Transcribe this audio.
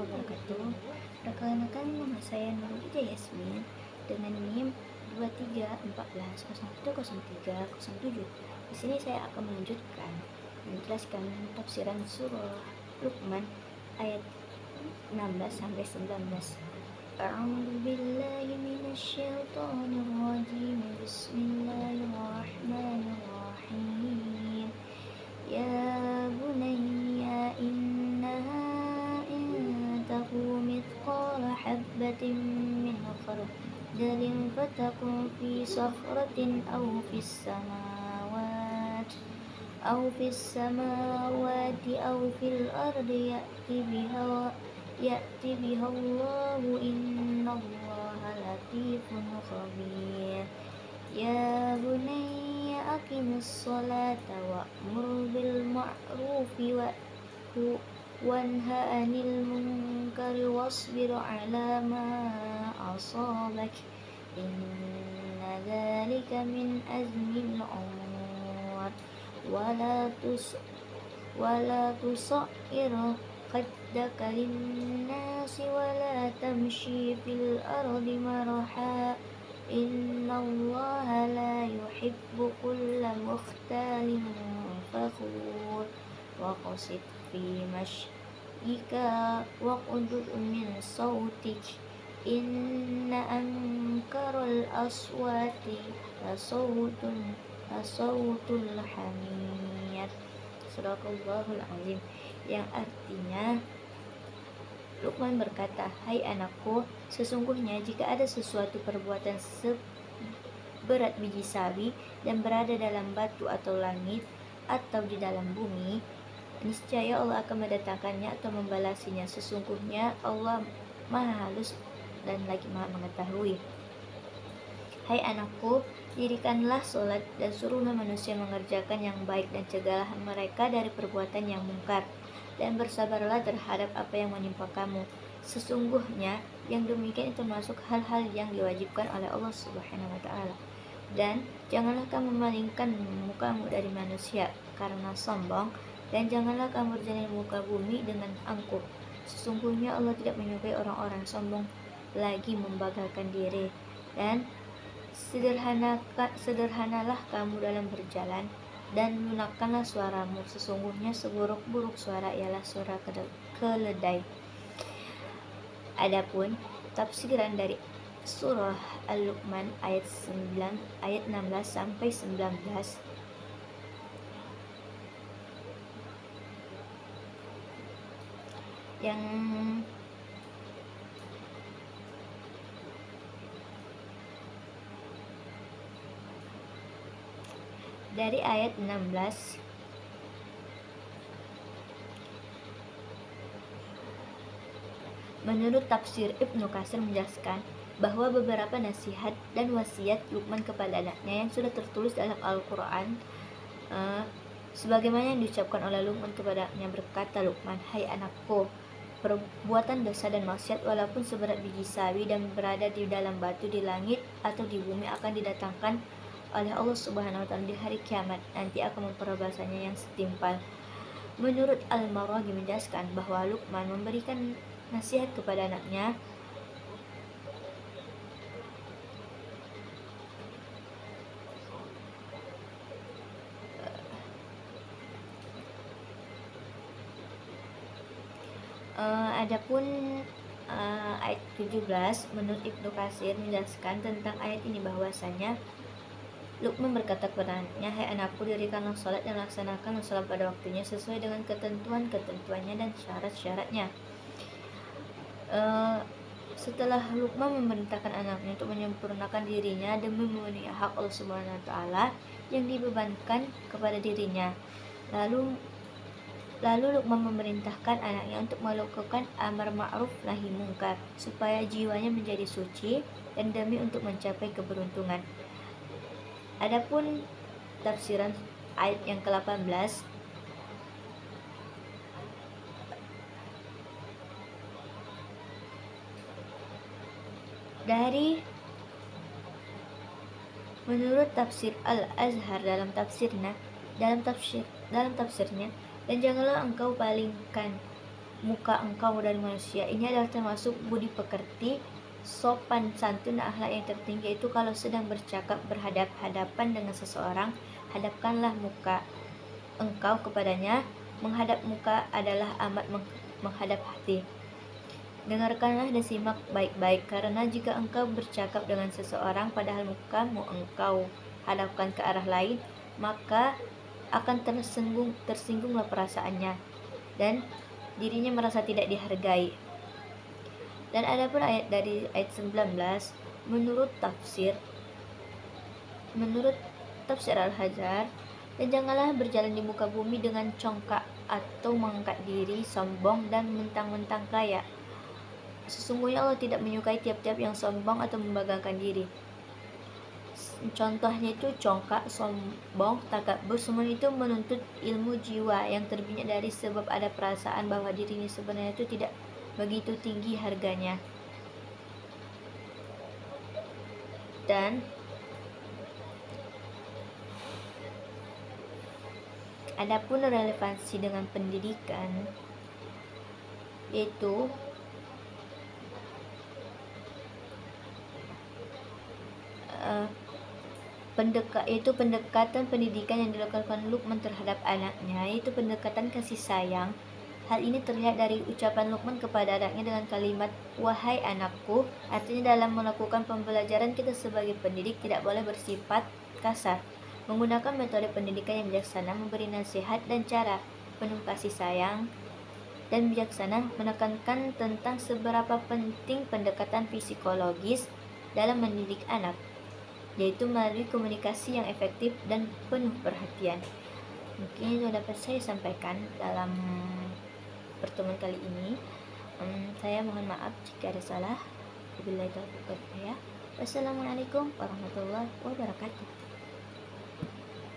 wabarakatuh. Perkenalkan, nama saya Nurul Ida Yasmin dengan NIM 2314010307. Di sini saya akan menjelaskan tafsiran surah Luqman ayat 16 sampai 19. A'udzu billahi minasyaitonir rajim. Bismillahirrahmanirrahim. Ya bunayya innaha in taku mithqala habbatin min khardalin fatakun fi sakhratin aw fis samawati aw fil ardi ya'ti biha Allahu innallaha latifun khabir. Ya bunayya aqimis sholata wa'mur bil ma'rufi wanha 'anil munkari wasbir 'ala ma asabak inna dzalika min azmil umur wala tusair khaddaka linnasi wala tamshi fil ardi maraha innallaha la yuhibbu kulla mukhtalin fakhur waqsid fi masyika waqudud min sautik inna ankaral aswati lasautul hamir. Sadaqallahul azim. Yang artinya, Luqman berkata, "Hai anakku, sesungguhnya jika ada suatu perbuatan seberat biji sawi dan berada dalam batu atau langit atau di dalam bumi, niscaya Allah akan mendatangkannya atau membalasinya. Sesungguhnya Allah Maha halus dan lagi Maha mengetahui. Hai anakku, dirikanlah sholat dan suruhlah manusia mengerjakan yang baik dan cegahlah mereka dari perbuatan yang mungkar. Dan bersabarlah terhadap apa yang menimpa kamu. Sesungguhnya yang demikian termasuk hal-hal yang diwajibkan oleh Allah Subhanahu wa taala. Dan janganlah kamu memalingkan mukamu dari manusia karena sombong, dan janganlah kamu berjalan di muka bumi dengan angkuh. Sesungguhnya Allah tidak menyukai orang-orang sombong lagi membanggakan diri. Dan sederhanalah kamu dalam berjalan, dan lunakkanlah suaramu. Sesungguhnya seburuk-buruk suara ialah suara keledai. Adapun tafsiran dari surah Al-Luqman ayat 16 sampai 19, yang dari ayat 16 menurut tafsir Ibnu Katsir menjelaskan bahwa beberapa nasihat dan wasiat Luqman kepada anaknya yang sudah tertulis dalam Al-Quran, sebagaimana yang diucapkan oleh Luqman kepadanya. Berkata Luqman, "Hai anakku, perbuatan dosa dan maksiat walaupun seberat biji sawi dan berada di dalam batu di langit atau di bumi akan didatangkan oleh Allah Subhanahu wa taala di hari kiamat. Nanti akan memperbalasannya yang setimpal." Menurut Al-Maraghi menjelaskan bahwa Luqman memberikan nasihat kepada anaknya adapun ayat 17 menurut Ibnu Katsir menjelaskan tentang ayat ini bahwasanya Luqman berkata kepada anaknya, "Hai anakku, dirikanlah sholat dan laksanakanlah sholat pada waktunya sesuai dengan ketentuannya dan syarat-syaratnya." Setelah Luqman memerintahkan anaknya untuk menyempurnakan dirinya demi memenuhi hak Allah Subhanahu wa taala yang dibebankan kepada dirinya, lalu Luqman memerintahkan anaknya untuk melakukan amar ma'ruf nahi mungkar supaya jiwanya menjadi suci dan demi untuk mencapai keberuntungan. Adapun tafsiran ayat yang ke-18 dari menurut tafsir Al-Azhar dalam tafsirnya, dan janganlah engkau palingkan muka engkau dari manusia. Ini adalah termasuk budi pekerti, sopan santun dan akhlak yang tertinggi, yaitu kalau sedang bercakap berhadap-hadapan dengan seseorang, hadapkanlah muka engkau kepadanya. Menghadap muka adalah amat menghadap hati. Dengarkanlah dan simak baik-baik, karena jika engkau bercakap dengan seseorang padahal mukamu engkau hadapkan ke arah lain, maka akan tersinggunglah perasaannya dan dirinya merasa tidak dihargai. Dan ada pun ayat dari ayat 19, menurut tafsir Al-Hajar, dan janganlah berjalan di muka bumi dengan congkak atau mengangkat diri, sombong dan mentang-mentang kaya. Sesungguhnya Allah tidak menyukai tiap-tiap yang sombong atau membanggakan diri. Contohnya itu congkak, sombong, takabur, semua itu menuntut ilmu jiwa yang terbina dari sebab ada perasaan bahwa dirinya sebenarnya itu tidak begitu tinggi harganya. Dan adapun relevansi dengan pendidikan, yaitu pendekatan pendidikan yang dilakukan Luqman terhadap anaknya, yaitu pendekatan kasih sayang. Hal ini terlihat dari ucapan Luqman kepada anaknya dengan kalimat wahai anakku. Artinya dalam melakukan pembelajaran kita sebagai pendidik tidak boleh bersifat kasar, menggunakan metode pendidikan yang bijaksana, memberi nasihat dan cara penuh kasih sayang dan bijaksana, menekankan tentang seberapa penting pendekatan psikologis dalam mendidik anak, yaitu melalui komunikasi yang efektif dan penuh perhatian. Mungkin itu dapat saya sampaikan dalam pertemuan kali ini. Saya mohon maaf jika ada salah. Wabillahi taufiq wal hidayah. Wassalamualaikum warahmatullahi wabarakatuh.